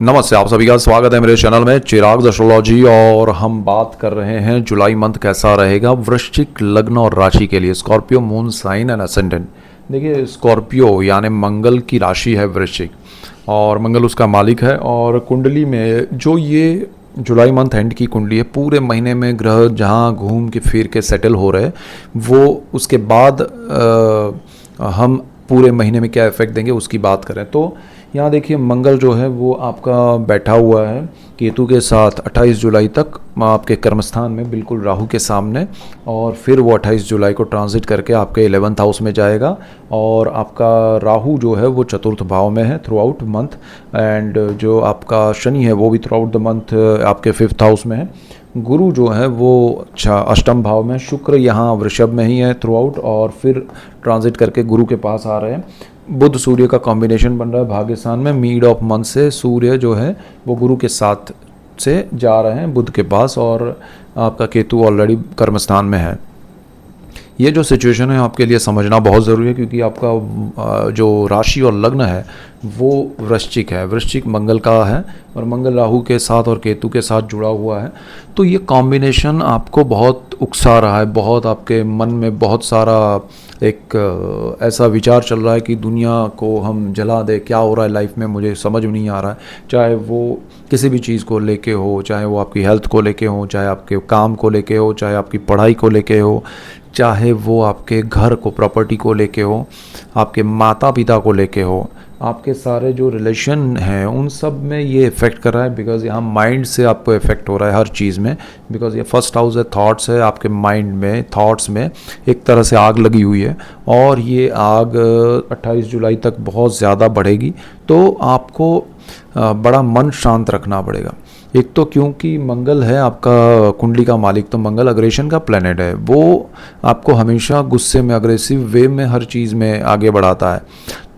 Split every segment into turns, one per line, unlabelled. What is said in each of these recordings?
नमस्ते, आप सभी का स्वागत है मेरे चैनल में चिराग एस्ट्रोलॉजी। और हम बात कर रहे हैं जुलाई मंथ कैसा रहेगा वृश्चिक लग्न और राशि के लिए, Scorpio moon sign and ascendant. देखिए, स्कॉर्पियो यानी मंगल की राशि है वृश्चिक, और मंगल उसका मालिक है। और कुंडली में जो ये जुलाई मंथ एंड की कुंडली है, पूरे महीने में ग्रह जहाँ घूम के फिर के सेटल हो रहे हैं, वो उसके बाद हम पूरे महीने में क्या इफेक्ट देंगे उसकी बात करें तो यहाँ देखिए, मंगल जो है वो आपका बैठा हुआ है केतु के साथ 28 जुलाई तक आपके कर्मस्थान में, बिल्कुल राहु के सामने। और फिर वो 28 जुलाई को ट्रांजिट करके आपके 11th हाउस में जाएगा। और आपका राहु जो है वो चतुर्थ भाव में है थ्रू आउट मंथ। एंड जो आपका शनि है वो भी थ्रू आउट द मंथ आपके 5th हाउस में है। गुरु जो है वो अष्टम भाव में, शुक्र यहाँ वृषभ में ही है थ्रू आउट, और फिर ट्रांजिट करके गुरु के पास आ रहे हैं। बुध सूर्य का कॉम्बिनेशन बन रहा है भाग्यस्थान में। मिड ऑफ मंथ से सूर्य जो है वो गुरु के साथ से जा रहे हैं बुध के पास, और आपका केतु ऑलरेडी कर्मस्थान में है। ये जो सिचुएशन है आपके लिए समझना बहुत ज़रूरी है, क्योंकि आपका जो राशि और लग्न है वो वृश्चिक है, वृश्चिक मंगल का है, और मंगल राहु के साथ और केतु के साथ जुड़ा हुआ है। तो ये कॉम्बिनेशन आपको बहुत उकसा रहा है, बहुत आपके मन में बहुत सारा एक ऐसा विचार चल रहा है कि दुनिया को हम जला दे, क्या हो रहा है लाइफ में मुझे समझ में नहीं आ रहा है। चाहे वो किसी भी चीज़ को लेके हो, चाहे वो आपकी हेल्थ को लेके हो, चाहे आपके काम को लेके हो, चाहे आपकी पढ़ाई को लेके हो, चाहे वो आपके घर को, प्रॉपर्टी को लेके हो, आपके माता पिता को लेके हो, आपके सारे जो रिलेशन हैं उन सब में ये इफ़ेक्ट कर रहा है। बिकॉज़ यहाँ माइंड से आपको इफ़ेक्ट हो रहा है हर चीज़ में। बिकॉज़ ये फर्स्ट हाउस है, थॉट्स है, आपके माइंड में, थॉट्स में एक तरह से आग लगी हुई है, और ये आग 28 जुलाई तक बहुत ज़्यादा बढ़ेगी। तो आपको बड़ा मन शांत रखना पड़ेगा। एक तो क्योंकि मंगल है आपका कुंडली का मालिक, तो मंगल अग्रेशन का प्लेनेट है, वो आपको हमेशा गुस्से में, अग्रेसिव वे में हर चीज़ में आगे बढ़ाता है।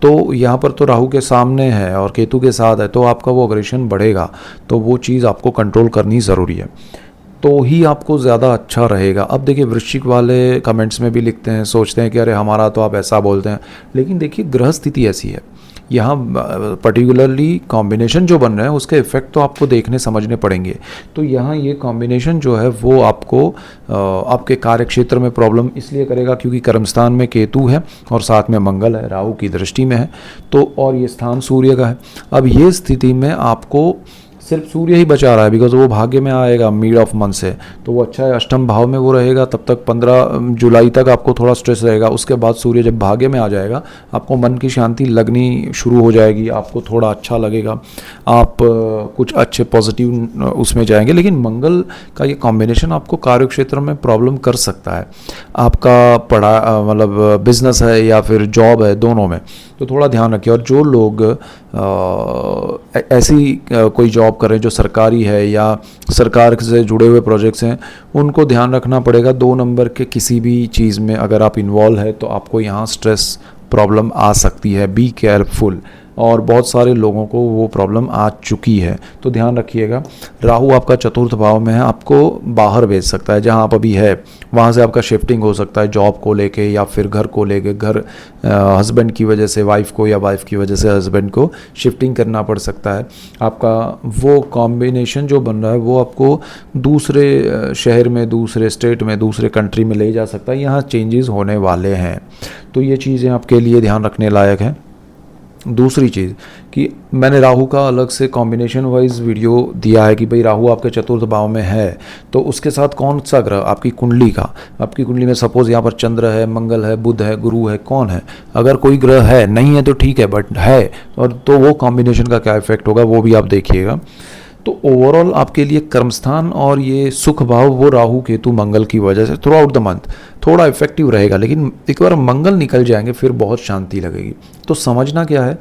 तो यहाँ पर तो राहु के सामने है और केतु के साथ है, तो आपका वो अग्रेशन बढ़ेगा। तो वो चीज़ आपको कंट्रोल करनी ज़रूरी है, तो ही आपको ज़्यादा अच्छा रहेगा। अब देखिए, वृश्चिक वाले कमेंट्स में भी लिखते हैं, सोचते हैं कि अरे हमारा तो आप ऐसा बोलते हैं, लेकिन देखिए ग्रह स्थिति ऐसी है। यहाँ पर्टिकुलरली कॉम्बिनेशन जो बन रहा है उसके इफ़ेक्ट तो आपको देखने समझने पड़ेंगे। तो यहाँ ये कॉम्बिनेशन जो है वो आपको आपके कार्य क्षेत्र में प्रॉब्लम इसलिए करेगा क्योंकि कर्मस्थान में केतु है और साथ में मंगल है, राहु की दृष्टि में है, तो और ये स्थान सूर्य का है। अब ये स्थिति में आपको सिर्फ सूर्य ही बचा रहा है, बिकॉज वो भाग्य में आएगा मिड ऑफ मंथ से, तो वो अच्छा है, अष्टम भाव में वो रहेगा। तब तक 15 जुलाई तक आपको थोड़ा स्ट्रेस रहेगा। उसके बाद सूर्य जब भाग्य में आ जाएगा, आपको मन की शांति लगनी शुरू हो जाएगी, आपको थोड़ा अच्छा लगेगा, आप कुछ अच्छे पॉजिटिव उसमें जाएंगे। लेकिन मंगल का ये कॉम्बिनेशन आपको कार्य क्षेत्र में प्रॉब्लम कर सकता है। आपका मतलब बिजनेस है या फिर जॉब है, दोनों में, तो थोड़ा ध्यान रखिए। और जो लोग ऐसी कोई जॉब कर रहे हैं जो सरकारी है या सरकार से जुड़े हुए प्रोजेक्ट्स हैं, उनको ध्यान रखना पड़ेगा। 2 नंबर के किसी भी चीज़ में अगर आप इन्वॉल्व है तो आपको यहाँ स्ट्रेस प्रॉब्लम आ सकती है, बी केयरफुल। और बहुत सारे लोगों को वो प्रॉब्लम आ चुकी है, तो ध्यान रखिएगा। राहु आपका चतुर्थ भाव में है, आपको बाहर भेज सकता है, जहाँ आप अभी है वहाँ से आपका शिफ्टिंग हो सकता है, जॉब को लेके या फिर घर को लेके। घर हस्बैंड की वजह से वाइफ को या वाइफ की वजह से हस्बैंड को शिफ्टिंग करना पड़ सकता है। आपका वो कॉम्बिनेशन जो बन रहा है वो आपको दूसरे शहर में, दूसरे स्टेट में, दूसरे कंट्री में ले जा सकता है। यहाँ चेंजेस होने वाले हैं, तो ये चीज़ें आपके लिए ध्यान रखने लायक हैं। दूसरी चीज़ कि मैंने राहु का अलग से कॉम्बिनेशन वाइज वीडियो दिया है कि भाई राहु आपके चतुर्थ भाव में है, तो उसके साथ कौन सा ग्रह आपकी कुंडली का, आपकी कुंडली में सपोज यहाँ पर चंद्र है, मंगल है, बुध है, गुरु है, कौन है। अगर कोई ग्रह है, नहीं है तो ठीक है, बट है, और तो वो कॉम्बिनेशन का क्या इफेक्ट होगा वो भी आप देखिएगा। तो ओवरऑल आपके लिए कर्मस्थान और ये सुख भाव वो राहु केतु मंगल की वजह से थ्रू आउट द मंथ थोड़ा इफेक्टिव रहेगा। लेकिन एक बार मंगल निकल जाएंगे फिर बहुत शांति लगेगी। तो समझना क्या है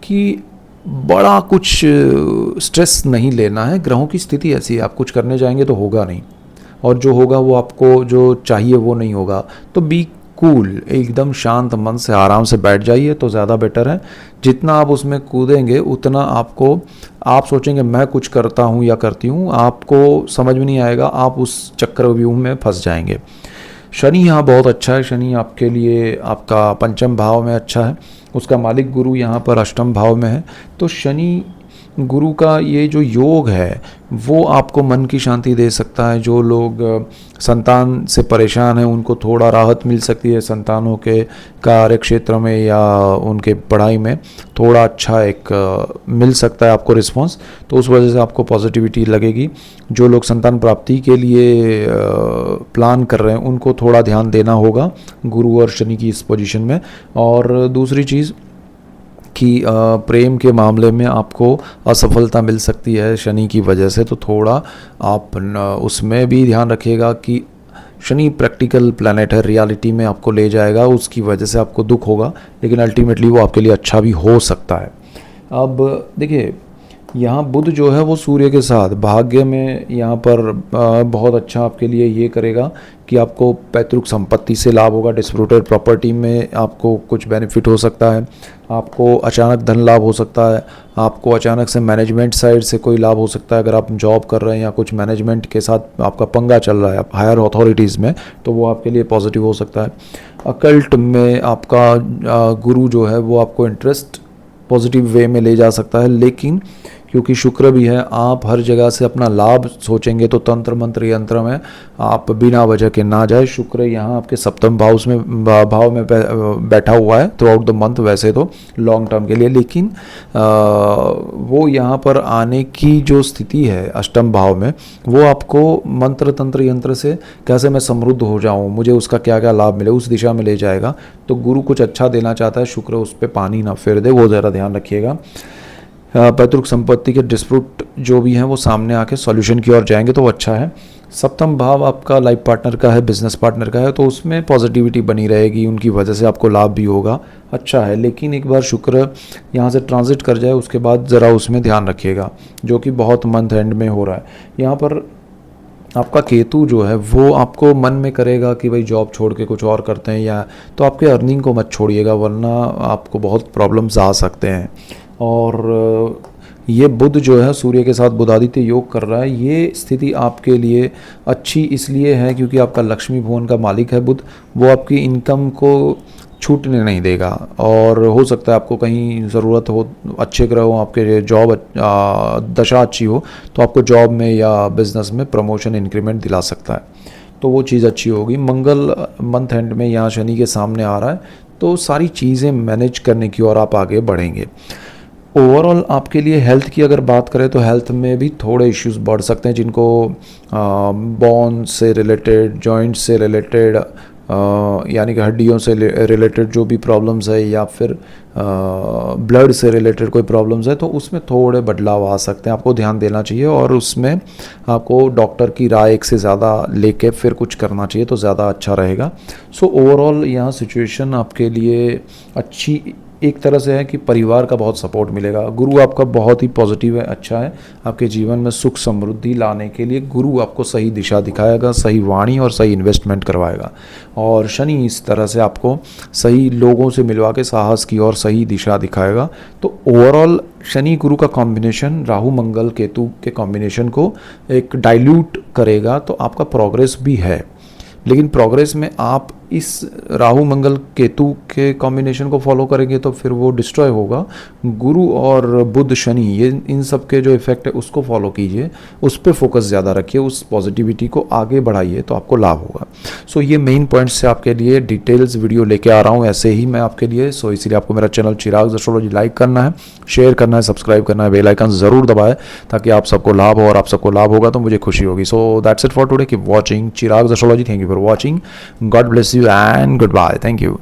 कि बड़ा कुछ स्ट्रेस नहीं लेना है, ग्रहों की स्थिति ऐसी है, आप कुछ करने जाएंगे तो होगा नहीं, और जो होगा वो आपको जो चाहिए वो नहीं होगा। तो बी कूल, एकदम शांत मन से आराम से बैठ जाइए तो ज़्यादा बेटर है। जितना आप उसमें कूदेंगे उतना आपको, आप सोचेंगे मैं कुछ करता हूँ या करती हूँ, आपको समझ में नहीं आएगा, आप उस चक्रव्यूह में फंस जाएंगे। शनि यहाँ बहुत अच्छा है, शनि आपके लिए आपका पंचम भाव में अच्छा है, उसका मालिक गुरु यहाँ पर अष्टम भाव में है। तो शनि गुरु का ये जो योग है वो आपको मन की शांति दे सकता है। जो लोग संतान से परेशान हैं उनको थोड़ा राहत मिल सकती है, संतानों के कार्य क्षेत्र में या उनके पढ़ाई में थोड़ा अच्छा एक मिल सकता है आपको रिस्पांस, तो उस वजह से आपको पॉजिटिविटी लगेगी। जो लोग संतान प्राप्ति के लिए प्लान कर रहे हैं उनको थोड़ा ध्यान देना होगा गुरु और शनि की इस पोजीशन में। और दूसरी चीज़ कि प्रेम के मामले में आपको असफलता मिल सकती है शनि की वजह से, तो थोड़ा आप उसमें भी ध्यान रखिएगा कि शनि प्रैक्टिकल प्लैनेट है, रियलिटी में आपको ले जाएगा, उसकी वजह से आपको दुख होगा, लेकिन अल्टीमेटली वो आपके लिए अच्छा भी हो सकता है। अब देखिए यहाँ बुध जो है वो सूर्य के साथ भाग्य में यहाँ पर बहुत अच्छा आपके लिए ये करेगा कि आपको पैतृक संपत्ति से लाभ होगा, डिस्प्यूटेड प्रॉपर्टी में आपको कुछ बेनिफिट हो सकता है, आपको अचानक धन लाभ हो सकता है, आपको अचानक से मैनेजमेंट साइड से कोई लाभ हो सकता है। अगर आप जॉब कर रहे हैं या कुछ मैनेजमेंट के साथ आपका पंगा चल रहा है हायर अथॉरिटीज़ में, तो वो आपके लिए पॉजिटिव हो सकता है। अकल्ट में आपका गुरु जो है वो आपको इंटरेस्ट पॉजिटिव वे में ले जा सकता है, लेकिन क्योंकि शुक्र भी है, आप हर जगह से अपना लाभ सोचेंगे तो तंत्र मंत्र यंत्र में आप बिना वजह के ना जाए। शुक्र यहाँ आपके सप्तम भाव में बैठा हुआ है थ्रू आउट द मंथ, वैसे तो लॉन्ग टर्म के लिए, लेकिन वो यहाँ पर आने की जो स्थिति है अष्टम भाव में, वो आपको मंत्र तंत्र यंत्र से कैसे मैं समृद्ध हो जाऊँ, मुझे उसका क्या क्या लाभ मिले, उस दिशा में ले जाएगा। तो गुरु कुछ अच्छा देना चाहता है, शुक्र उस पर पानी ना फेर दे, वो ज़रा ध्यान रखिएगा। पैतृक संपत्ति के डिस्प्यूट जो भी हैं वो सामने आके सॉल्यूशन की ओर जाएंगे, तो वो अच्छा है। सप्तम भाव आपका लाइफ पार्टनर का है, बिजनेस पार्टनर का है, तो उसमें पॉजिटिविटी बनी रहेगी, उनकी वजह से आपको लाभ भी होगा, अच्छा है। लेकिन एक बार शुक्र यहाँ से ट्रांजिट कर जाए उसके बाद ज़रा उसमें ध्यान रखिएगा, जो कि बहुत मंथ एंड में हो रहा है। यहाँ पर आपका केतु जो है वो आपको मन में करेगा कि भाई जॉब छोड़ के कुछ और करते हैं, या तो आपके अर्निंग को मत छोड़िएगा, वरना आपको बहुत प्रॉब्लम्स आ सकते हैं। और ये बुध जो है सूर्य के साथ बुधादित्य योग कर रहा है, ये स्थिति आपके लिए अच्छी इसलिए है क्योंकि आपका लक्ष्मी भुवन का मालिक है बुध, वो आपकी इनकम को छूटने नहीं देगा। और हो सकता है आपको कहीं ज़रूरत हो, अच्छे ग्रह हो, आपके जॉब दशा अच्छी हो, तो आपको जॉब में या बिजनेस में प्रमोशन इंक्रीमेंट दिला सकता है, तो वो चीज़ अच्छी होगी। मंगल मंथ एंड में यहाँ शनि के सामने आ रहा है, तो सारी चीज़ें मैनेज करने की ओर आप आगे बढ़ेंगे। ओवरऑल आपके लिए हेल्थ की अगर बात करें तो हेल्थ में भी थोड़े इश्यूज बढ़ सकते हैं, जिनको बोन से रिलेटेड, जॉइंट से रिलेटेड, यानी कि हड्डियों से रिलेटेड जो भी प्रॉब्लम्स है, या फिर ब्लड से रिलेटेड कोई प्रॉब्लम्स है, तो उसमें थोड़े बदलाव आ सकते हैं, आपको ध्यान देना चाहिए। और उसमें आपको डॉक्टर की राय एक से ज़्यादा लेके फिर कुछ करना चाहिए, तो ज़्यादा अच्छा रहेगा। सो ओवरऑल यहाँ सिचुएशन आपके लिए अच्छी एक तरह से है कि परिवार का बहुत सपोर्ट मिलेगा। गुरु आपका बहुत ही पॉजिटिव है, अच्छा है, आपके जीवन में सुख समृद्धि लाने के लिए गुरु आपको सही दिशा दिखाएगा, सही वाणी और सही इन्वेस्टमेंट करवाएगा। और शनि इस तरह से आपको सही लोगों से मिलवा के साहस की और सही दिशा दिखाएगा। तो ओवरऑल शनि गुरु का कॉम्बिनेशन राहु मंगल केतु के कॉम्बिनेशन को एक डाइल्यूट करेगा, तो आपका प्रोग्रेस भी है, लेकिन प्रोग्रेस में आप इस राहु मंगल केतु के कॉम्बिनेशन को फॉलो करेंगे तो फिर वो डिस्ट्रॉय होगा। गुरु और बुध शनि, ये इन सब के जो इफेक्ट है उसको फॉलो कीजिए, उस पर फोकस ज़्यादा रखिए, उस पॉजिटिविटी को आगे बढ़ाइए, तो आपको लाभ होगा। सो ये मेन पॉइंट्स से आपके लिए डिटेल्स वीडियो लेके आ रहा हूँ ऐसे ही मैं आपके लिए। सो इसीलिए आपको मेरा चैनल चिराग एस्ट्रोलॉजी लाइक करना है, शेयर करना है, सब्सक्राइब करना है, बेल आइकन ज़रूर दबाएं ताकि आप सबको लाभ हो, और आप सबको लाभ होगा तो मुझे खुशी होगी। So that's it for today, keep watching Chirag astrology. Thank you for watching, God bless you and goodbye. Thank you.